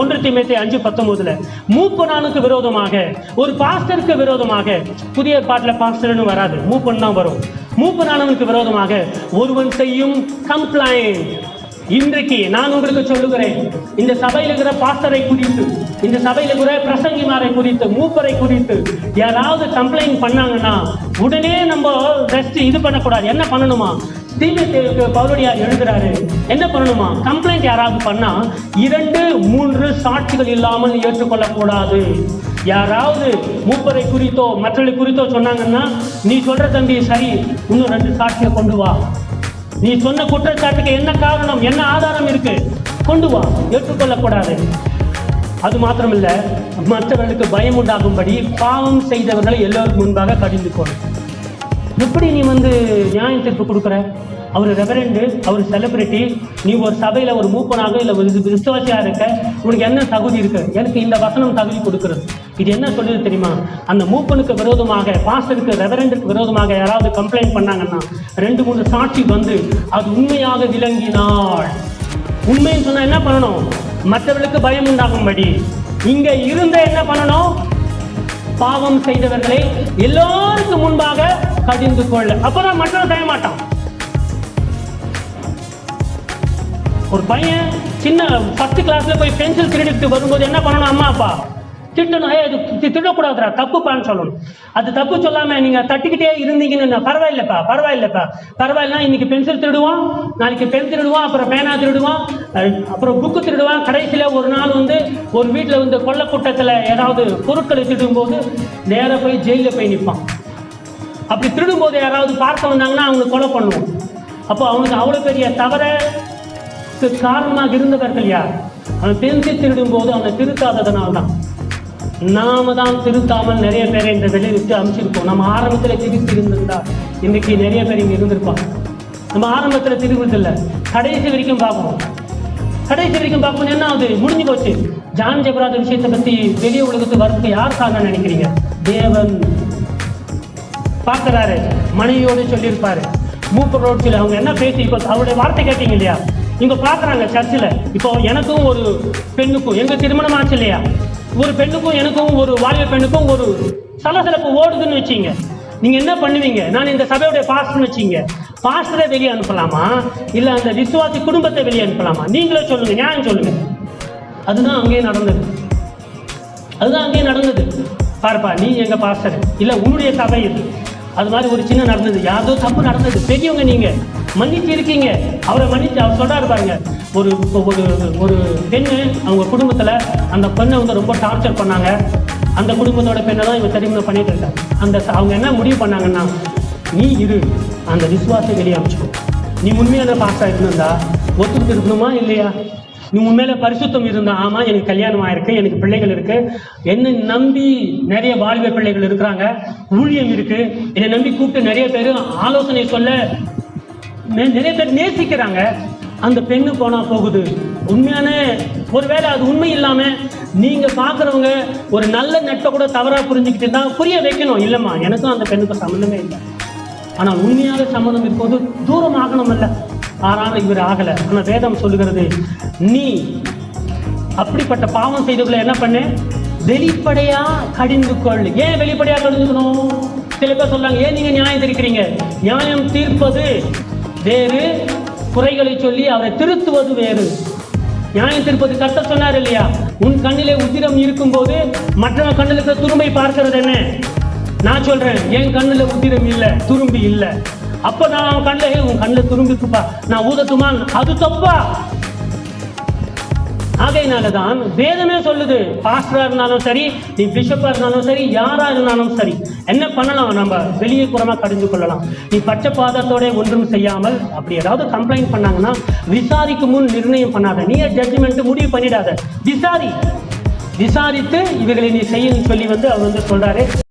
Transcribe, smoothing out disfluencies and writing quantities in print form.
1 தீமோத்தேயு 5:19 மூப்பனானுக்கு விரோதமாக, ஒரு பாஸ்டருக்கு விரோதமாக, புதிய ஏற்பாட்டுல பாஸ்டர்னு வராது, மூப்பன் தான் வரும். மூப்பனானவனுக்கு விரோதமாக ஒருவன் செய்யும் கம்ப்ளைண்ட். இன்றைக்கு நான் உங்களுக்கு சொல்லுகிறேன், இந்த சபையில் இருக்கிற பாஸ்டரை குறித்து, இந்த சபையில் இருக்கிற பிரசங்கிமாரை குறித்து, மூப்பரை குறித்து யாராவது கம்ப்ளைண்ட் பண்ணாங்கன்னா உடனே நம்ம ரெஸ்ட் இது பண்ணக்கூடாது. என்ன பண்ணணுமா? தீமோத்தேயுவுக்கு பவுலடியார் எழுதுறாரு, என்ன பண்ணணுமா? கம்ப்ளைண்ட் யாராவது பண்ணா 2-3 சாட்சிகள் இல்லாமல் ஏற்றுக்கொள்ளக்கூடாது. யாராவது மூப்பரை குறித்தோ மற்றவர்களை குறித்தோ சொன்னாங்கன்னா, நீ சொல்ற தம்பி சரி, இன்னும் 2 சாட்சியை கொண்டு வா. நீ சொன்ன குற்றச்சாட்டுக்கு என்ன காரணம், என்ன ஆதாரம் இருக்கு, கொண்டு வா. ஏற்றுக்கொள்ளக்கூடாது. அது மாத்திரமில்ல, மற்றவர்களுக்கு பயம் உண்டாகும்படி பாவம் செய்தவர்களை எல்லோருக்கும் முன்பாக கடிந்து கொள். எப்படி நீ நியாய தீர்ப்பு கொடுக்குற? அவர் ரெவரண்டு, அவர் செலிபிரிட்டி, நீ ஒரு சபையில் ஒரு மூப்பனாக இல்லை ஒரு விசுவாசியாக இருக்க, உனக்கு என்ன தகுதி இருக்கு? எனக்கு இந்த வசனம் தகுதி கொடுக்குறது. இது என்ன சொல்லுது தெரியுமா? அந்த மூப்பனுக்கு விரோதமாக, பாஸ்டருக்கு, ரெவரண்டுக்கு விரோதமாக யாராவது கம்ப்ளைண்ட் பண்ணாங்கன்னா 2-3 சாட்சி அது உண்மையாக விளங்கினாள். உண்மைன்னு சொன்னா என்ன பண்ணணும்? மற்றவர்களுக்கு பயம் உண்டாகும்படி இங்க இருந்த என்ன பண்ணணும்? பாவம் செய்தவர்களை எல்லோருக்கும் முன்பாக கடிந்து கொள்ள. அப்பதான் மற்றவர்கள் செய்ய மாட்டான். ஒரு பையன் சின்ன 1st கிளாஸ்ல போய் பென்சில் திருடிட்டு வரும்போது என்ன பண்ணணும்? அம்மா அப்பா திட்டணும். இது திட்டக்கூடாதுரா, தப்புப்பான்னு சொல்லணும். அது தப்பு சொல்லாம நீங்க தட்டிக்கிட்டே இருந்தீங்கன்னு, பரவாயில்லனா இன்னைக்கு பென்சில் திருடுவான், நாளைக்கு பென் திருடுவான், அப்புறம் பேனா திருடுவான், அப்புறம் புக்கு திருடுவான். கடைசியில ஒரு நாள் ஒரு வீட்டுல கொள்ள கூட்டத்துல ஏதாவது பொருட்களை திருடும் போது நேர போய் ஜெயில போய் நிற்பான். அப்படி திருடும் போது யாராவது பார்க்க வந்தாங்கன்னா அவங்களுக்கு கொலை பண்ணுவோம். அப்போ அவனுக்கு அவ்வளவு பெரிய தவற காரணமாக இருந்தவர்கள் யார்? அவன் பென்சில் திருடும் போது அவனை திருத்தாததனால்தான். நாம தான் திருத்தாமல் நிறைய பேரை இந்த வெளியே விட்டு அமைச்சிருக்கோம். நம்ம ஆரம்பத்தில் திருப்பி இருந்திருந்தா இன்னைக்கு நிறைய பேர் இங்கே இருந்திருப்பாங்க. நம்ம ஆரம்பத்தில் திரும்புறதில்லை, கடைசி வரைக்கும் பார்க்கணும். கடைசி வரைக்கும் பார்க்கணும். என்ன ஆகுது? முடிஞ்சு போச்சு. ஜான் ஜெபராஜ் விஷயத்தை பத்தி வெளியே உலகத்துக்கு வரதுக்கு யார் காரணம் நினைக்கிறீங்க? தேவன் பார்க்கிறாரு, மனைவியோடு சொல்லியிருப்பாரு, மூப்பரோடு சொல்லி அவங்க என்ன பேசி, இப்போ அவருடைய வார்த்தை கேட்டீங்க இல்லையா? இங்க பாக்குறாங்க சர்ச்சில். இப்போ எனக்கும் ஒரு பெண்ணுக்கும் எங்க திருமணம் ஆச்சு இல்லையா? ஒரு பெண்ணுக்கும் எனக்கும், ஒரு வாலிப பெண்ணுக்கும் ஒரு சலசலப்பு ஓடுதுன்னு வச்சிங்க. நீங்க என்ன பண்ணுவீங்க? நான் இந்த சபையுடைய பாஸ்டர்னு வச்சிங்க. பாஸ்டரை வெளியே அனுப்பலாமா, இல்ல அந்த விசுவாசி குடும்பத்தை வெளியே அனுப்பலாமா? நீங்களே சொல்லுங்க, நியாயம் சொல்லுங்க. அதுதான் அங்கேயே நடந்தது. பார்ப்பா, நீ எங்க பாஸ்டர் இல்ல, உன்னுடைய சபை இது. அது மாதிரி ஒரு சின்ன நடந்தது, யாரோ தப்பு நடந்தது, பெரியவங்க நீங்க மன்னிச்சு இருக்கீங்க, அவரை மன்னிச்சு. அவர் சொல்றாரு பாருங்க, ஒரு ஒரு பெண்ணு அவங்க குடும்பத்துல அந்த பெண்ணை ரொம்ப டார்ச்சர் பண்ணாங்க. அந்த குடும்பத்தோட பெண்ணை தான் இவங்க திருமணம் பண்ணிட்டு இருக்காங்க. அவங்க என்ன முடிவு பண்ணாங்கன்னா, நீ இரு, அந்த விசுவாசை வெளியே அமைச்சுக்கோ. நீ உண்மையான பாஸ்டா இருந்தா ஒத்துக்கிட்டு இருக்கணுமா இல்லையா? நீ உண்மையில பரிசுத்தம் இருந்தா, ஆமா எனக்கு கல்யாணம் ஆயிருக்கு, எனக்கு பிள்ளைகள் இருக்கு, என்னை நம்பி நிறைய வாலிப பிள்ளைகள் இருக்கிறாங்க, ஊழியம் இருக்கு, என்னை நம்பி கூப்பிட்டு நிறைய பேர் ஆலோசனை சொல்ல நிறைய பேர் நேசிக்கிறாங்க. அந்த பெண்ணு போனா போகுது. உண்மையான ஒருவேளை அது உண்மை இல்லாம நீங்க பாக்குறவங்க ஒரு நல்ல நட்பை கூட தவறா புரிஞ்சுக்கிட்டு தான் புரிய வைக்கணும். இல்லம்மா, எனக்கும் அந்த பெண்ணுக்கும் சம்மந்தமே இல்லை. ஆனால் உண்மையாக சம்மந்தம் இப்போது தூரம் ஆகணும் அல்ல. ஆனால் இவர் ஆகல. ஆனா வேதம் சொல்லுகிறது, நீ அப்படிப்பட்ட பாவம் செய்தவர்களை என்ன பண்ணு? வெளிப்படையா கடிந்து கொள். ஏன் வெளிப்படையா கடிந்துக்கணும்? சில பேர் சொல்றாங்க, ஏன் நீங்க நியாயம் தீர்க்கிறீங்க? நியாயம் தீர்ப்பது வேறு, குறைகளை சொல்லி அவரை திருத்துவது வேறு. நியாயம் தீர்ப்பது கர்த்தர் சொன்னார் இல்லையா? உன் கண்ணிலே உதிரம் இருக்கும் போது மற்றவங்க கண்ணுக்கு துரும்பை பார்க்கிறது என்ன? நான் சொல்றேன், என் கண்ணுல உதிரம் இல்லை, துரும்பி இல்லை. அப்ப நான் கண்ணில், உன் கண்ணில் துரும்பிக்குப்பா, நான் ஊதட்டுமா? அது தப்பா? ஆகையினாலதான் வேதமே சொல்லுது, பாஸ்டரா இருந்தாலும் சரி, நீ பிஷப்பா இருந்தாலும் சரி, யாரா இருந்தாலும் சரி, என்ன பண்ணலாம்? நம்ம வெளியே புறமா கடிந்து கொள்ளலாம். நீ பட்சபாதத்தோட ஒன்றும் செய்யாமல், அப்படி ஏதாவது கம்ப்ளைண்ட் பண்ணாங்கன்னா விசாரிக்கும் முன் நிர்ணயம் பண்ணாத. நீ ஜட்ஜ்மெண்ட் முடிவு பண்ணிடாத, விசாரித்து இவர்களை நீ செய்யன்னு சொல்லி அவர் சொல்றாரு.